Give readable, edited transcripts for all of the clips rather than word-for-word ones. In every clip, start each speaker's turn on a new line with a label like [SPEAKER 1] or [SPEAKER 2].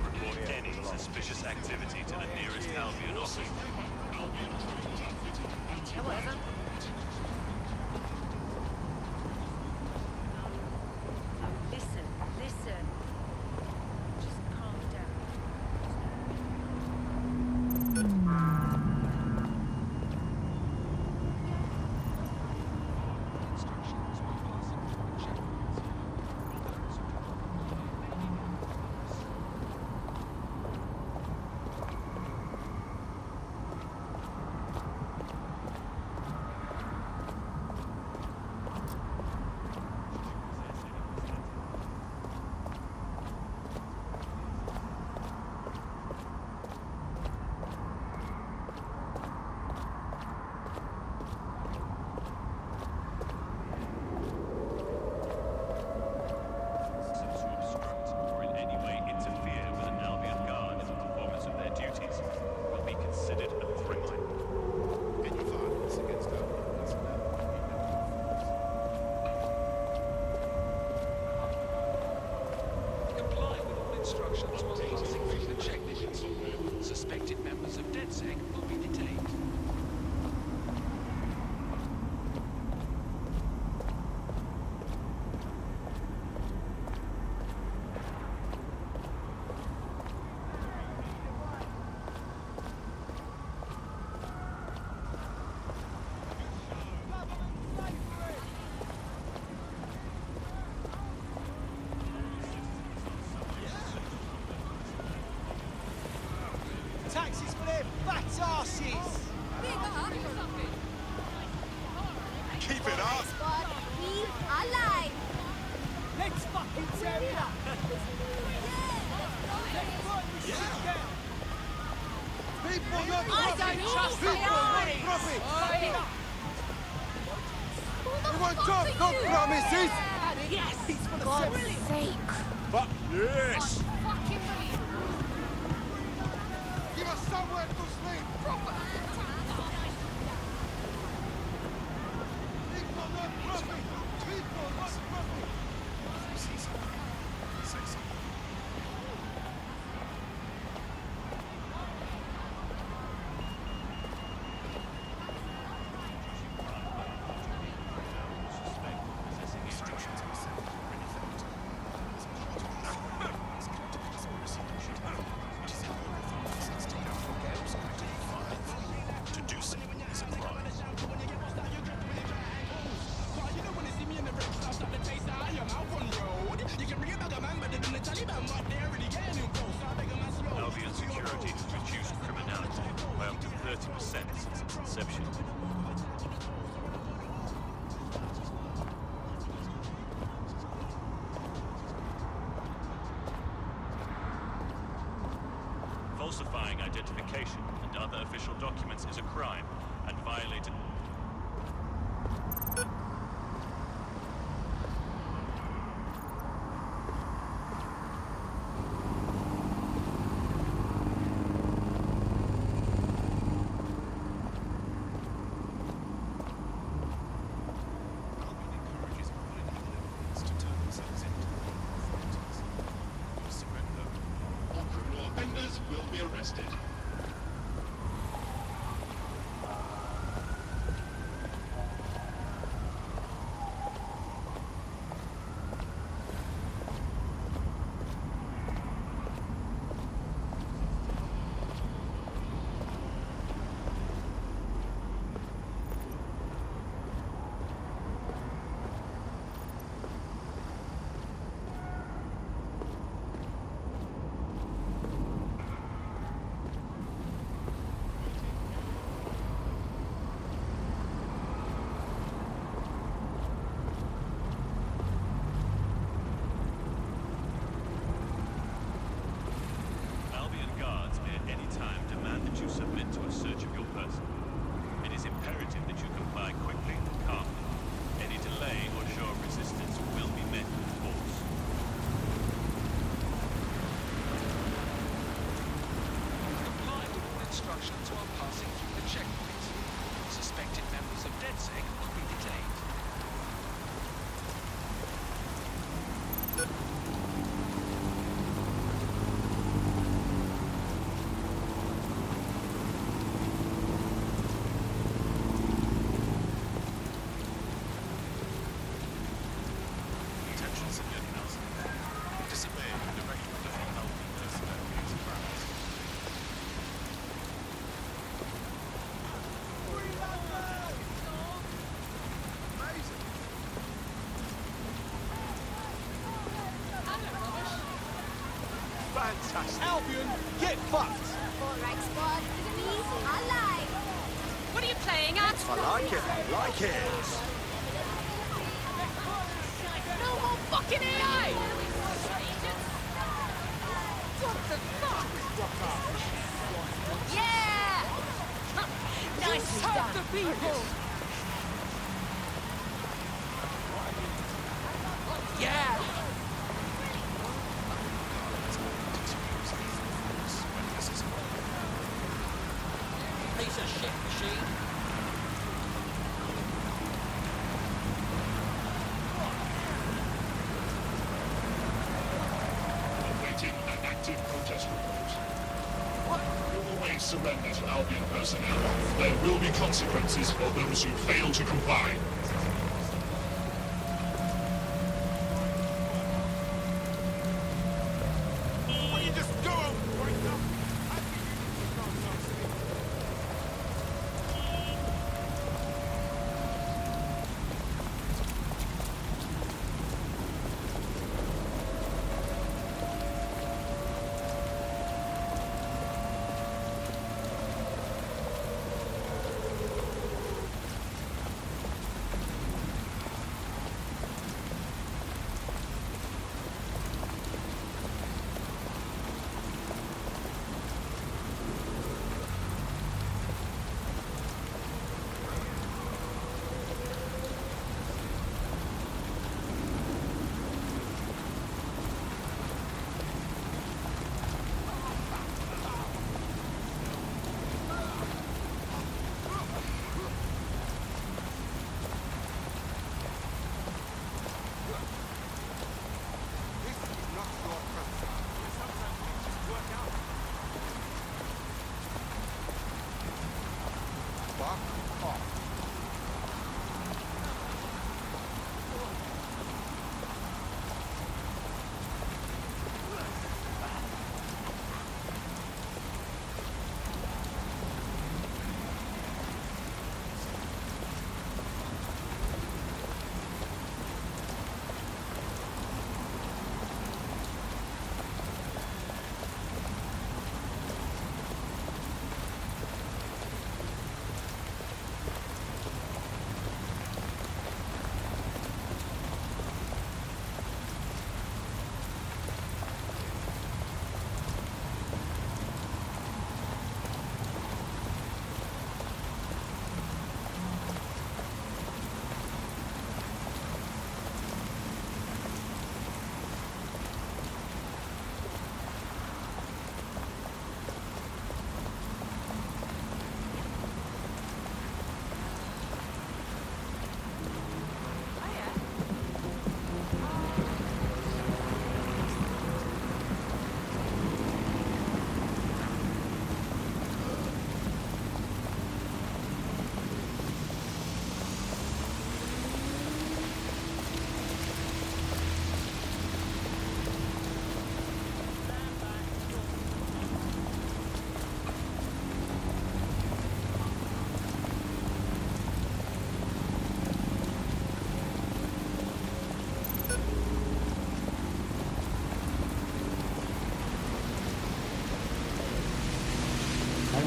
[SPEAKER 1] Report any suspicious activity to the nearest Albion office.
[SPEAKER 2] Yeah, whatever. Listen. Just calm down.
[SPEAKER 3] Taxis for their fat asses!
[SPEAKER 4] Keep it up!
[SPEAKER 5] Squad, keep alive!
[SPEAKER 3] Let's fucking tear it up! Let's burn this shit down!
[SPEAKER 4] People not
[SPEAKER 2] I don't trust the army!
[SPEAKER 4] profit!
[SPEAKER 5] Who the
[SPEAKER 4] We want
[SPEAKER 5] fuck
[SPEAKER 4] jobs,
[SPEAKER 5] are
[SPEAKER 4] not
[SPEAKER 5] you?
[SPEAKER 4] promises!
[SPEAKER 2] Yes!
[SPEAKER 3] It's for the
[SPEAKER 5] God's
[SPEAKER 3] seven.
[SPEAKER 5] sake!
[SPEAKER 4] But yes!
[SPEAKER 5] Fucking believe
[SPEAKER 4] Give us somewhere to sleep! People not profit! People not profit! See something? Say something. To do so is a crime.
[SPEAKER 1] Albion security has reduced criminality by up to 30% since its inception. Falsifying identification and other official documents is a crime and violated.
[SPEAKER 4] Albion encourages violent criminals to turn themselves in to the law authorities. Surrender.
[SPEAKER 6] All criminal offenders will be arrested.
[SPEAKER 1] Albion guards may at any time demand that you submit to a search of your person. It is imperative that you comply quickly and calmly. Any delay or show of resistance will be met with force.
[SPEAKER 7] Comply with all instructions while passing through the checkpoint. Suspected members of DedSec will be detained.
[SPEAKER 3] Fantastic. Albion, get fucked.
[SPEAKER 5] Alright, squad. Enemies alive.
[SPEAKER 2] What are you playing at?
[SPEAKER 4] I like it. I like it.
[SPEAKER 2] No more fucking AI! What the fuck? Yeah! Nicely done. The people. Yeah! Piece of shit machine.
[SPEAKER 6] Awaiting an active protest report. All await surrender to Albion personnel. There will be consequences for those who fail to comply.
[SPEAKER 4] Will you just go out right now?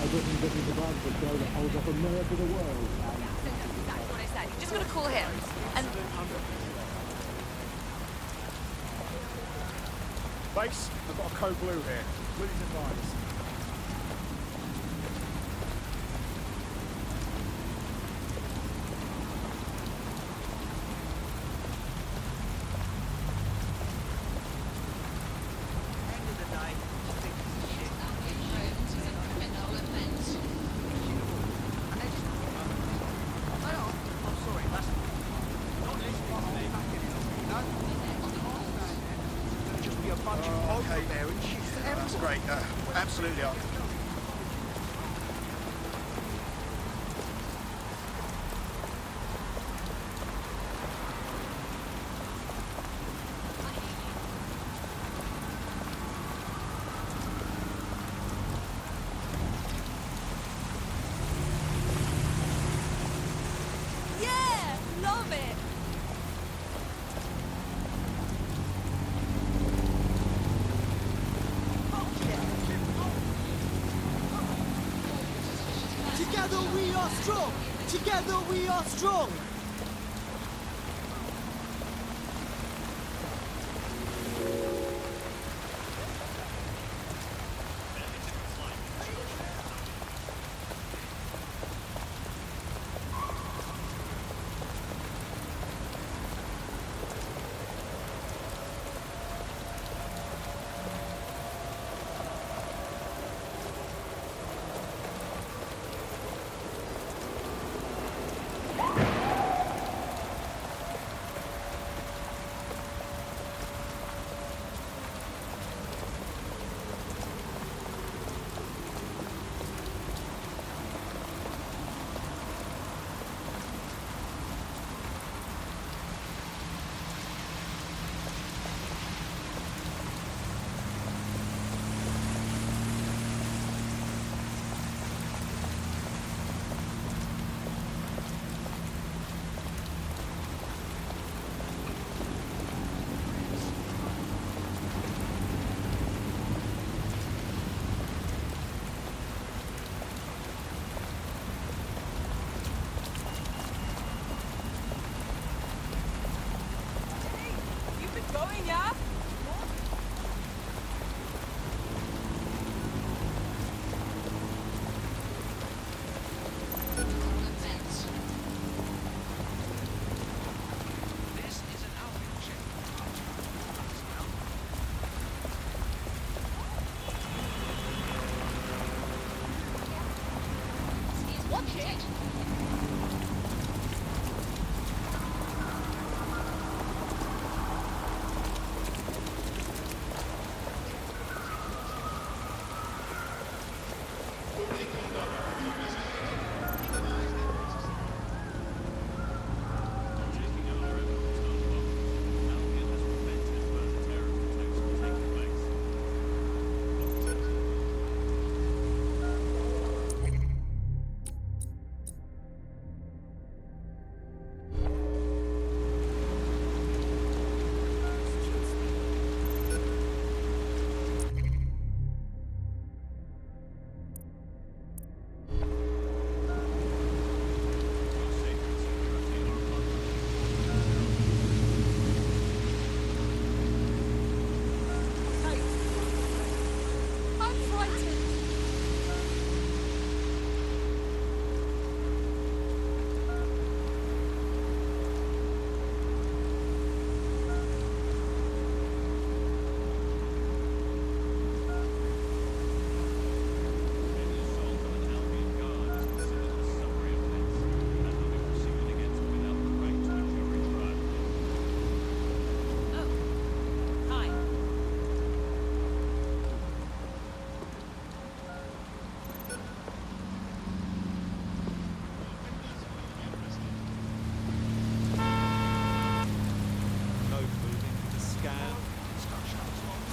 [SPEAKER 8] This is the branch of show that holds up a mirror to the world.
[SPEAKER 2] That's exactly what I said. You just gotta call him. And
[SPEAKER 4] Base, I've got a code blue here. Please advise.
[SPEAKER 3] Okay, that's great. Absolutely.
[SPEAKER 2] yeah, love it.
[SPEAKER 9] Together we are strong! Together we are strong!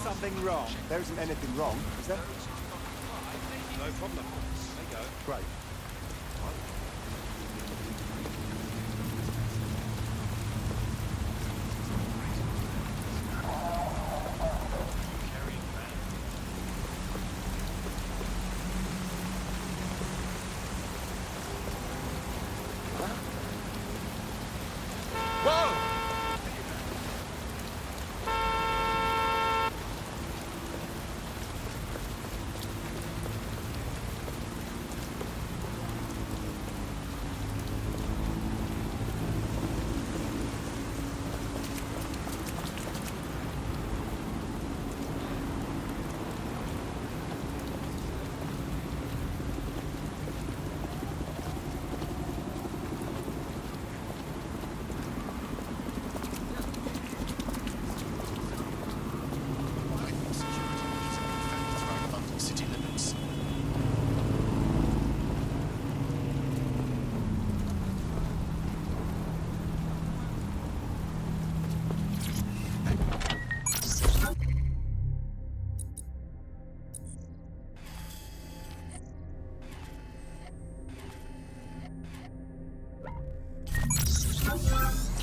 [SPEAKER 3] Something wrong? There isn't anything wrong, is there?
[SPEAKER 4] No problem. There you go.
[SPEAKER 3] Great.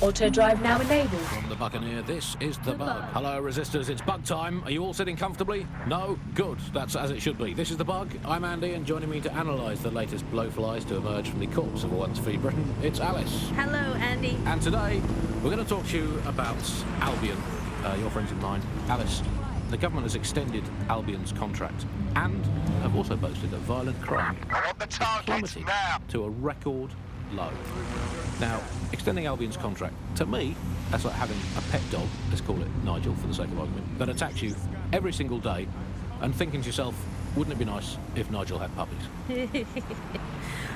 [SPEAKER 10] Auto drive now enabled.
[SPEAKER 7] From the
[SPEAKER 10] Buccaneer. This is The Bug. Hello, Resistors. It's bug time. Are you all sitting comfortably? No? Good. That's as it should be. This is The Bug. I'm Andy, and joining me to analyse the latest blowflies to emerge from the corpse of a once free Britain, it's Alice.
[SPEAKER 11] Hello, Andy.
[SPEAKER 10] And today, we're going to talk to you about Albion, your friends of mine. Alice, the government has extended Albion's contract and have also boasted that violent crime plummeted to a record low. Now, extending Albion's contract, to me, that's like having a pet dog, let's call it Nigel for the sake of argument, that attacks you every single day and thinking to yourself, wouldn't it be nice if Nigel had puppies?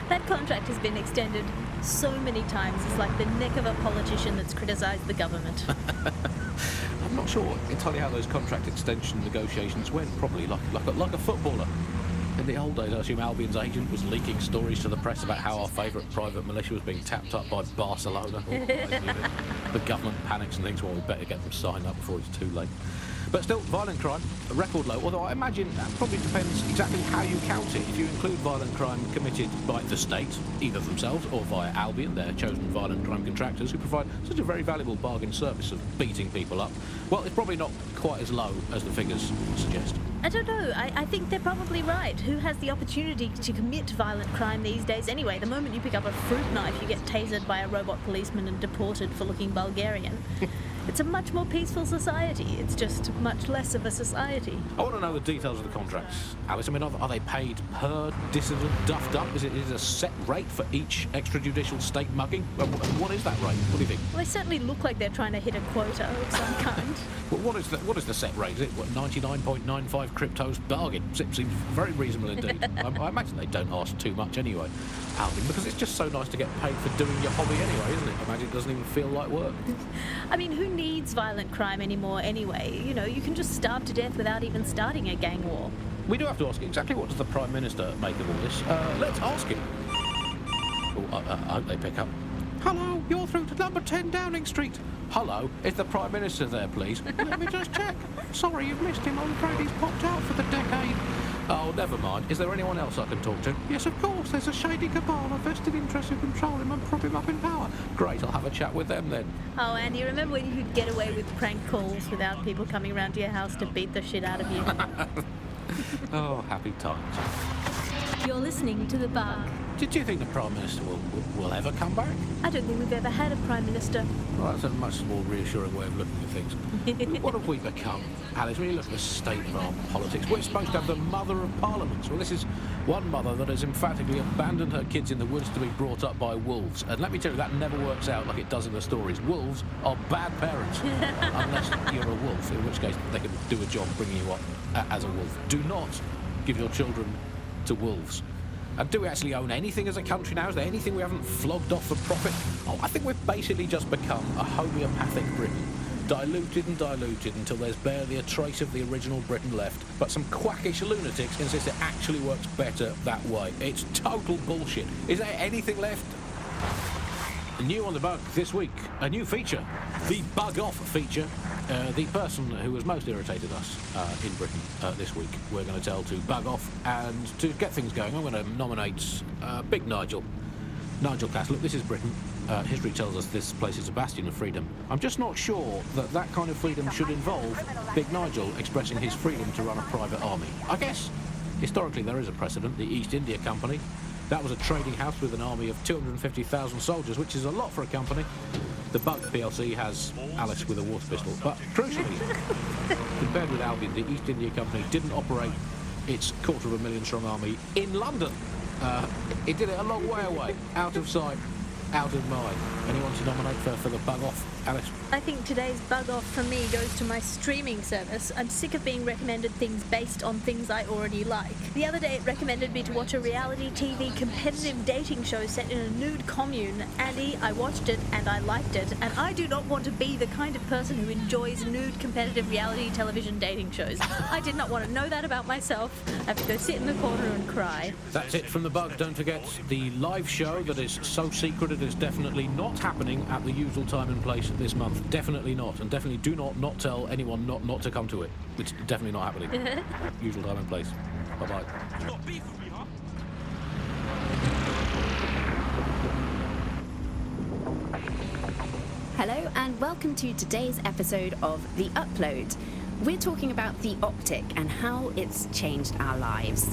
[SPEAKER 11] That contract has been extended so many times, it's like the neck of a politician that's criticised the government.
[SPEAKER 10] I'm not sure entirely how those contract extension negotiations went, probably like a footballer. In the old days, I assume Albion's agent was leaking stories to the press about how our favourite private militia was being tapped up by Barcelona. The government panics and thinks, well, we better get them signed up before it's too late. But still, violent crime, a record low, although I imagine that probably depends exactly how you count it. If you include violent crime committed by the state, either themselves or via Albion, their chosen violent crime contractors who provide such a very valuable bargain service of beating people up, well, it's probably not quite as low as the figures suggest.
[SPEAKER 11] I don't know. I think they're probably right. Who has the opportunity to commit violent crime these days anyway? The moment you pick up a fruit knife, you get tasered by a robot policeman and deported for looking Bulgarian. It's a much more peaceful society. It's just much less of a society.
[SPEAKER 10] I want to know the details of the contracts, Alice. I mean, are they paid per dissident duffed up? Is it a set rate for each extrajudicial state mugging? What is that rate? What do you think?
[SPEAKER 11] Well, they certainly look like they're trying to hit a quota of some kind.
[SPEAKER 10] Well, what is the set rate? Is it 99.95 cryptos bargain? Seems very reasonable indeed. I imagine they don't ask too much anyway, Albion, because it's just so nice to get paid for doing your hobby anyway, isn't it? I imagine it doesn't even feel like work.
[SPEAKER 11] I mean, who needs violent crime anymore anyway? You know, you can just starve to death without even starting a gang war.
[SPEAKER 10] We do have to ask exactly what does the Prime Minister make of all this. Let's ask him. Oh, I hope they pick up. Hello, you're through to number 10 Downing Street. Hello, is the Prime Minister there, please? Let me just check. Sorry, you've missed him. I'm afraid he's popped out for the decade. Oh, never mind. Is there anyone else I can talk to? Yes, of course. There's a shady cabal of vested interests who control him and prop him up in power. Great, I'll have a chat with them then.
[SPEAKER 11] Oh, Andy, remember when you could get away with prank calls without people coming around to your house to beat the shit out of you?
[SPEAKER 10] Oh, happy times.
[SPEAKER 11] You're listening to The Bug.
[SPEAKER 10] Did you think the Prime Minister will ever come back?
[SPEAKER 11] I don't think we've ever had a Prime Minister.
[SPEAKER 10] Well, that's a much more reassuring way of looking at things. What have we become, Alice? When you look at the state of our politics, we're supposed to have the mother of parliaments. Well, this is one mother that has emphatically abandoned her kids in the woods to be brought up by wolves. And let me tell you, that never works out like it does in the stories. Wolves are bad parents, unless you're a wolf, in which case they can do a job bringing you up as a wolf. Do not give your children to wolves. And do we actually own anything as a country now? Is there anything we haven't flogged off for profit? Oh, I think we've basically just become a homeopathic Britain. Diluted and diluted until there's barely a trace of the original Britain left. But some quackish lunatics insist it actually works better that way. It's total bullshit. Is there anything left? New on The Bug this week, a new feature, the Bug Off feature. The person who has most irritated us in Britain this week, we're going to tell to bug off, and to get things going, I'm going to nominate Big Nigel. Nigel Cass. Look, this is Britain. History tells us this place is a bastion of freedom. I'm just not sure that kind of freedom should involve Big Nigel expressing his freedom to run a private army. I guess, historically, there is a precedent, the East India Company. That was a trading house with an army of 250,000 soldiers, which is a lot for a company. The Bug PLC has Alice with a water pistol, but crucially, compared with Albion, the East India Company didn't operate its 250,000-strong army in London. It did it a long way away, out of sight, out of mind. Anyone to nominate for the Bug Off, Alice?
[SPEAKER 11] I think today's Bug Off for me goes to my streaming service. I'm sick of being recommended things based on things I already like. The other day it recommended me to watch a reality TV competitive dating show set in a nude commune. Andy, I watched it and I liked it, and I do not want to be the kind of person who enjoys nude competitive reality television dating shows. I did not want to know that about myself. I have to go sit in the corner and cry.
[SPEAKER 10] That's it from The Bug. Don't forget the live show that is so secret it is definitely not happening at the usual time and place this month. Definitely not, and definitely do not tell anyone not to come to it. It's definitely not happening. Usual time and place. Bye-bye.
[SPEAKER 7] You got beef with me, huh?
[SPEAKER 5] Hello
[SPEAKER 12] and welcome to today's episode of The Upload. We're talking about the Optic and how it's changed our lives.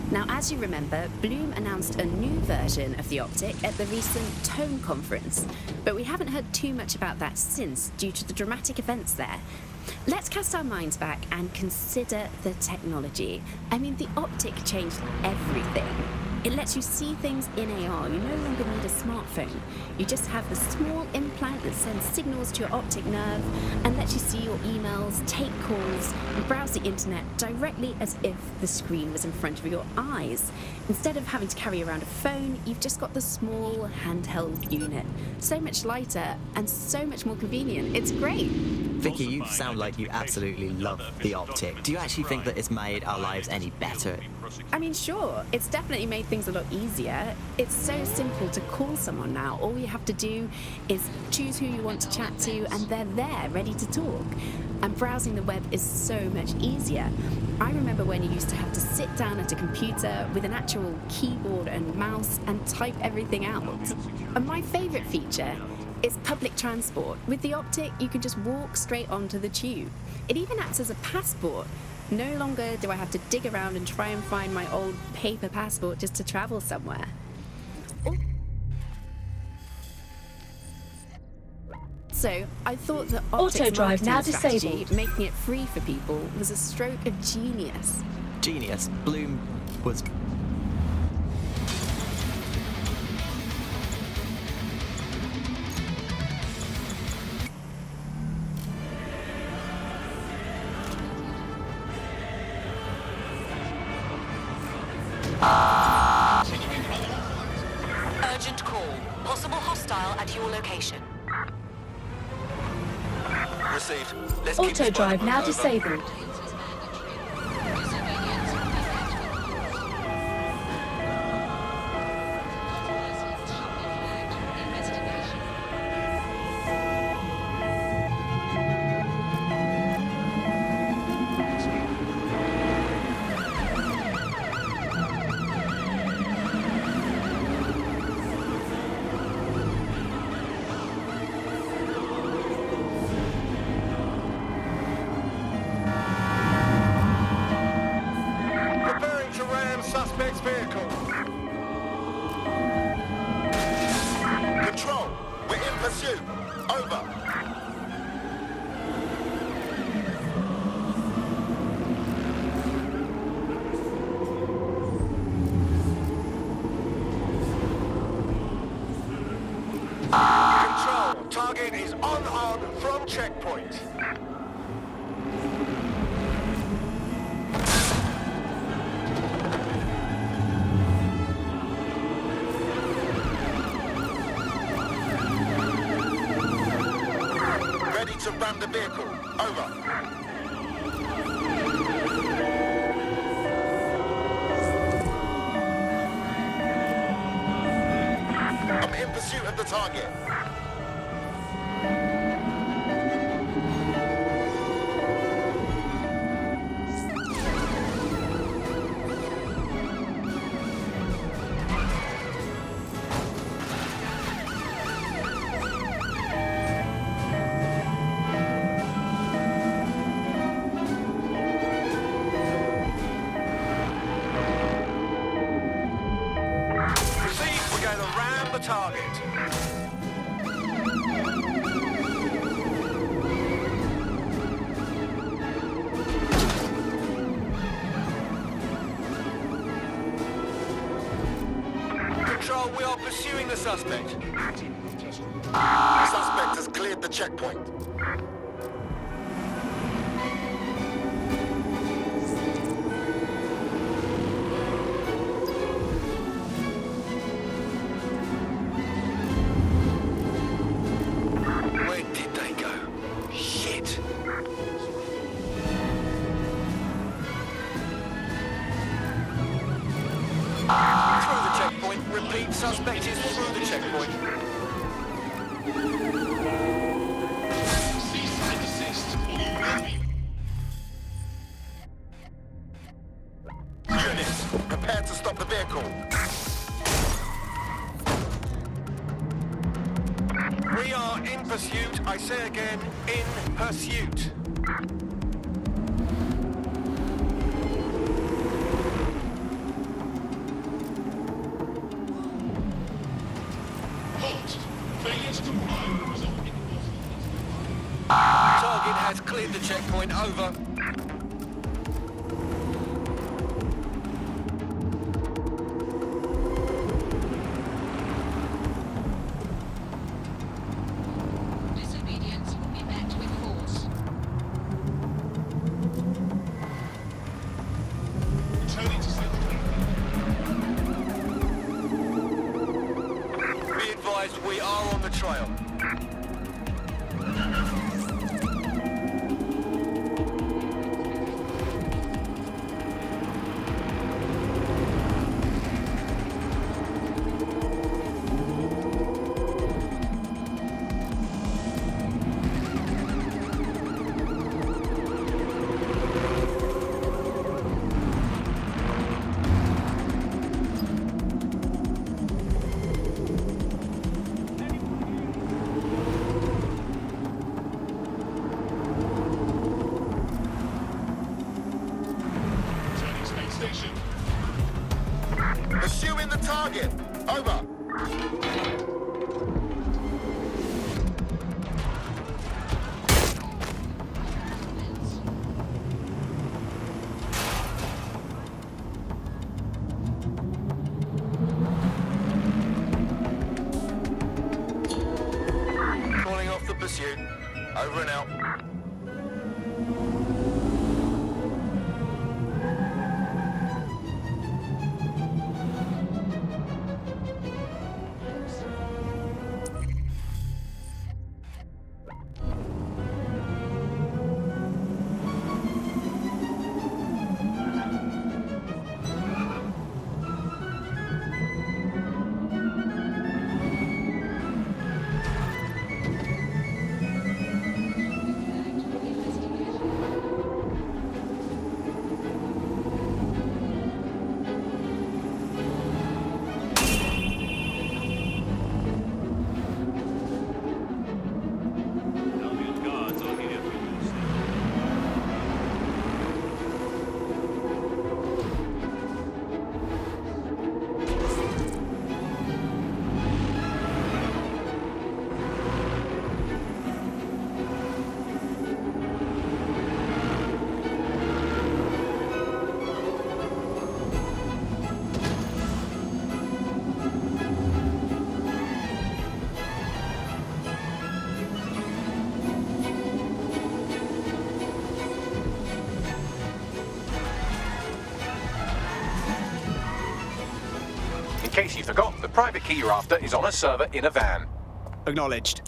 [SPEAKER 12] Now, as you remember, Bloom announced a new version of the Optic at the recent Tone conference, but we haven't heard too much about that since due to the dramatic events there. Let's cast our minds back and consider the technology. I mean, the Optic changed everything. It lets you see things in AR. You no longer need a smartphone. You just have the small implant that sends signals to your optic nerve and lets you see your emails, take calls, and browse the internet directly as if the screen was in front of your eyes. Instead of having to carry around a phone, you've just got the small handheld unit. So much lighter and so much more convenient. It's great.
[SPEAKER 13] Vicky, you sound like you absolutely love the Optic. Do you actually think that it's made our lives any better?
[SPEAKER 12] I mean, sure, it's definitely made things a lot easier. It's so simple to call someone now. All you have to do is choose who you want to chat to and they're there, ready to talk. And browsing the web is so much easier. I remember when you used to have to sit down at a computer with an actual keyboard and mouse and type everything out. And my favourite feature is public transport. With the Optic, you can just walk straight onto the tube. It even acts as a passport. No longer do I have to dig around and try and find my old paper passport just to travel somewhere. So, I thought that Optic's marketing strategy, making it free for people, was a stroke of genius.
[SPEAKER 13] Genius? Bloom was...
[SPEAKER 14] Urgent call. Possible hostile at your location.
[SPEAKER 15] Received. Let's
[SPEAKER 14] Auto drive now disabled.
[SPEAKER 15] Suspect's vehicle. Control, we're in pursuit. Over. Control, target is on from checkpoint. To ram the vehicle. Over. I'm in pursuit of the target. Target. Control, we are pursuing the suspect. The suspect has cleared the checkpoint. Through the checkpoint. Repeat, suspect is through the checkpoint.
[SPEAKER 6] Cease and desist.
[SPEAKER 15] Units, prepare to stop the vehicle. We are in pursuit. I say again, in pursuit.
[SPEAKER 6] Halt! Failure to comply will result in
[SPEAKER 15] Target has cleared the checkpoint. Over.
[SPEAKER 14] Disobedience will be met with force.
[SPEAKER 6] returning to center.
[SPEAKER 15] Be advised, we are on the trail.
[SPEAKER 6] Returning space station.
[SPEAKER 15] Pursuing the target. Over. Calling off the pursuit. Over and out.
[SPEAKER 1] Albion guards are here for your safety.
[SPEAKER 10] In case you forgot, the private key you're after is on a server in a van.
[SPEAKER 3] Acknowledged.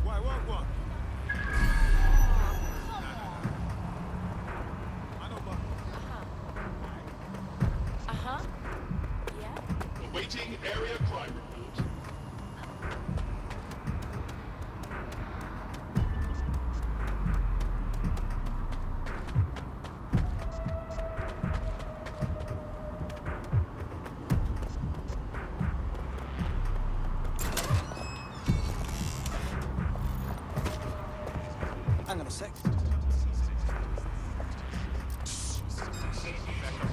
[SPEAKER 4] Why, what?
[SPEAKER 2] Uh-huh. Yeah?
[SPEAKER 6] Awaiting area crime report.
[SPEAKER 3] Hang on a sec.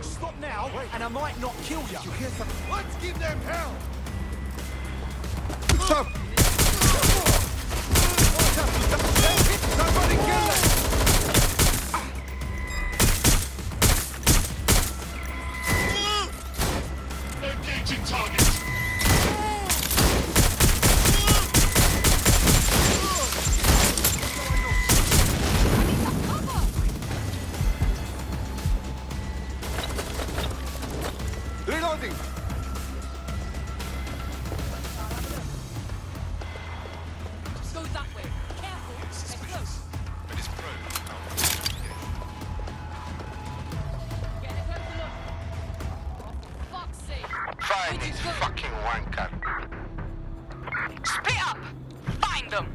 [SPEAKER 9] Stop now, and I might not kill you.
[SPEAKER 3] You hear something?
[SPEAKER 4] Let's give them hell!
[SPEAKER 3] Stop!
[SPEAKER 4] Somebody kill them!
[SPEAKER 6] Engaging target.
[SPEAKER 3] Reloading!
[SPEAKER 2] Go that way. Careful. They're close.
[SPEAKER 7] It is proved.
[SPEAKER 2] Get a closer look. For fuck's sake.
[SPEAKER 15] Find these fucking wanker.
[SPEAKER 14] Split up! Find them!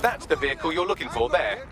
[SPEAKER 16] That's the vehicle you're looking for there.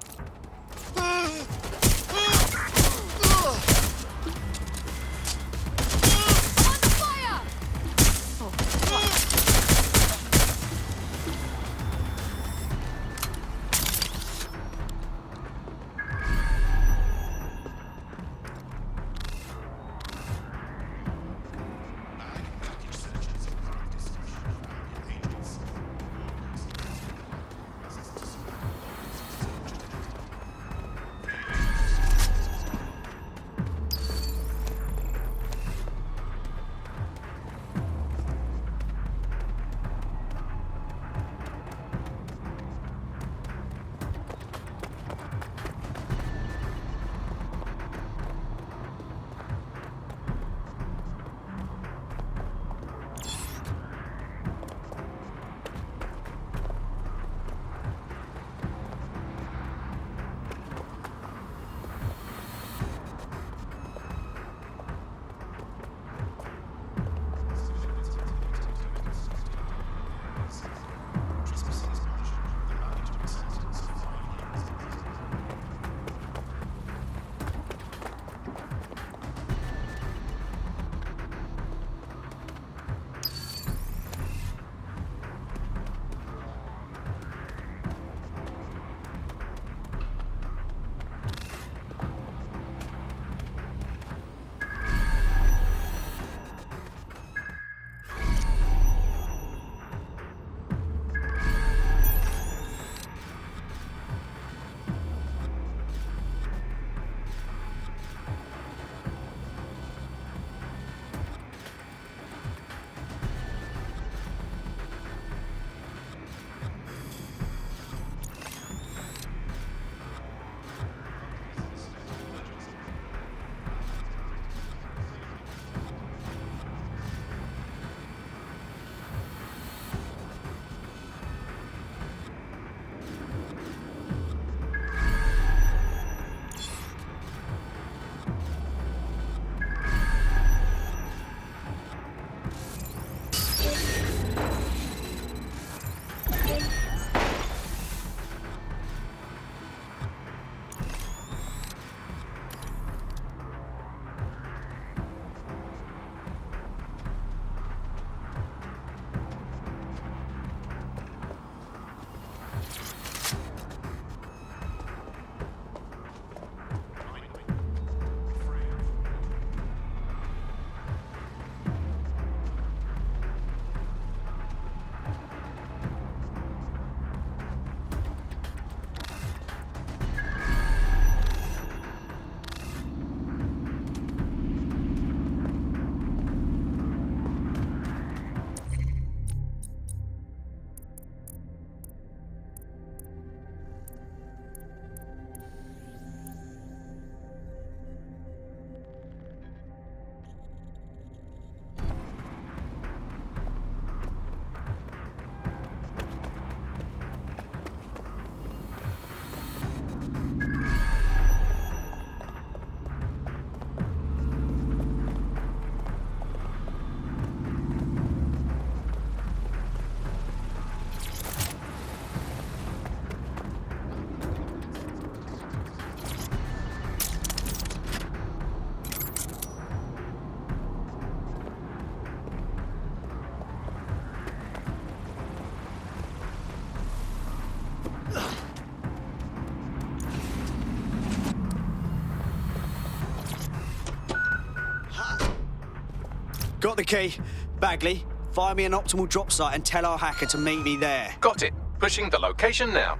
[SPEAKER 17] Got the key. Bagley, find me an optimal drop site and tell our hacker to meet me there.
[SPEAKER 16] Got it. Pushing the location now.